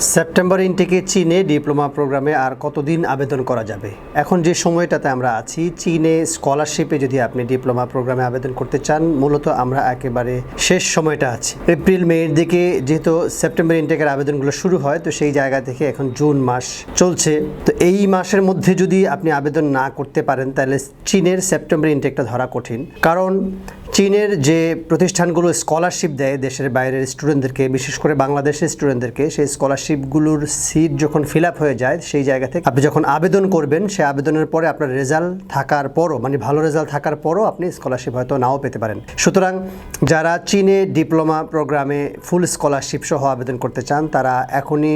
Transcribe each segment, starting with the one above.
September ইনটেকে চীনে diploma প্রোগ্রামে আর কতদিন আবেদন করা যাবে? এখন যে সময়টাতে আমরা আছি, চীনে স্কলারশিপে যদি আপনি ডিপ্লোমা প্রোগ্রামে আবেদন করতে চান, মূলত আমরা একেবারে শেষ সময়টা আছি। এপ্রিল মের দিকে যেহেতু সেপ্টেম্বর ইনটেকের আবেদনগুলো শুরু হয়, তো সেই জায়গা থেকে এখন জুন মাস চলছে। তো এই মাসের মধ্যে যদি আপনি আবেদন না করতে পারেন, তাহলে চীনের সেপ্টেম্বর ইনটেকটা ধরা কঠিন। কারণ চীনের যে প্রতিষ্ঠানগুলো স্কলারশিপ দেয় দেশের বাইরের স্টুডেন্টদেরকে, বিশেষ করে বাংলাদেশের স্টুডেন্টদেরকে, সেই স্কলারশিপগুলোর সিট যখন ফিল আপ হয়ে যায়, সেই জায়গা থেকে আপনি যখন আবেদন করবেন, সেই আবেদনের পরে আপনার রেজাল্ট থাকার পরও, মানে ভালো রেজাল্ট থাকার পরও আপনি স্কলারশিপ হয়তো নাও পেতে পারেন। সুতরাং যারা চীনে ডিপ্লোমা প্রোগ্রামে ফুল স্কলারশিপ সহ আবেদন করতে চান, তারা এখনই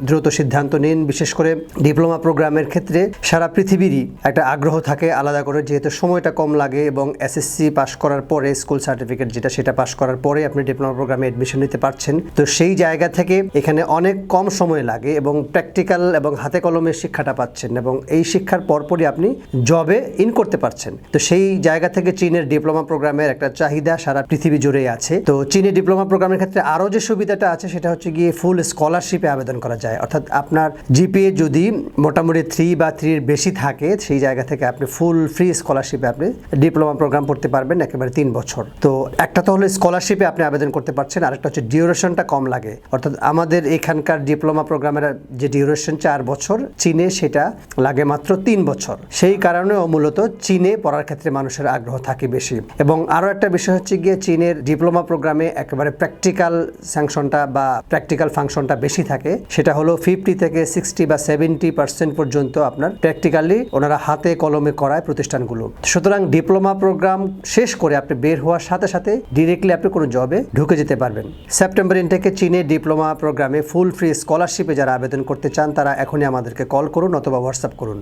দ্রুত সিদ্ধান্ত নিন। বিশেষ করে ডিপ্লোমা প্রোগ্রামের ক্ষেত্রে সারা পৃথিবীরই একটা আগ্রহ থাকে আলাদা করে, যেহেতু সময়টা কম লাগে এবং এসএসসি পাস করার পরে স্কুল সার্টিফিকেট সেটা পাস করার পরে আপনি ডিপ্লোমা প্রোগ্রামে এডমিশন নিতে পারছেন। তো সেই জায়গা থেকে এখানে অনেক কম সময় লাগে এবং প্র্যাকটিক্যাল এবং হাতে কলমের শিক্ষাটা পাচ্ছেন, এবং এই শিক্ষার পরপরই আপনি জবে ইন করতে পারছেন। তো সেই জায়গা থেকে চীনের ডিপ্লোমা প্রোগ্রামের একটা চাহিদা সারা পৃথিবী জুড়েই আছে। তো চীনের ডিপ্লোমা প্রোগ্রামের ক্ষেত্রে আরও যে সুবিধাটা আছে, সেটা হচ্ছে গিয়ে ফুল স্কলারশিপে আবেদন করা যায়। অর্থাৎ আপনার জিপিএ যদি মোটামুটি 3 বা 3-এর বেশি থাকে, সেই জায়গা থেকে আপনি ফুল ফ্রি স্কলারশিপে আপনি ডিপ্লোমা প্রোগ্রাম পড়তে পারবেন একেবারে 3 বছর। তো একটা তো হলো স্কলারশিপে আপনি আবেদন করতে পারছেন, আরেকটা হচ্ছে ডিউরেশনটা কম লাগে। অর্থাৎ আমাদের এখানকার ডিপ্লোমা প্রোগ্রামের যে ডিউরেশন 4 বছর, চীনে সেটা লাগে মাত্র 3 বছর। সেই কারণেও মূলত চীনে পড়ার ক্ষেত্রে মানুষের আগ্রহ থাকে বেশি। এবং আরও একটা বিষয় হচ্ছে গিয়ে চীনের ডিপ্লোমা প্রোগ্রামে একেবারে প্র্যাকটিক্যাল স্যাংশনটা বা প্র্যাকটিক্যাল ফাংশনটা বেশি থাকে। সেটা হলো 50 থেকে 60 বা 70% পর্যন্ত আপনার প্র্যাকটিক্যালি ওনারা হাতে কলমে করায় প্রতিষ্ঠানগুলো। সুতরাং ডিপ্লোমা প্রোগ্রাম শেষ করে আপনি বের হওয়ার সাথে সাথে ডিরেক্টলি আপনি কোনো জবে ঢুকে যেতে পারবেন। সেপ্টেম্বর ইনটেকে চীনে ডিপ্লোমা প্রোগ্রামে ফুল ফ্রি স্কলারশিপে যারা আবেদন করতে চান, তারা এখনই আমাদেরকে কল করুন অথবা হোয়াটসঅ্যাপ করুন।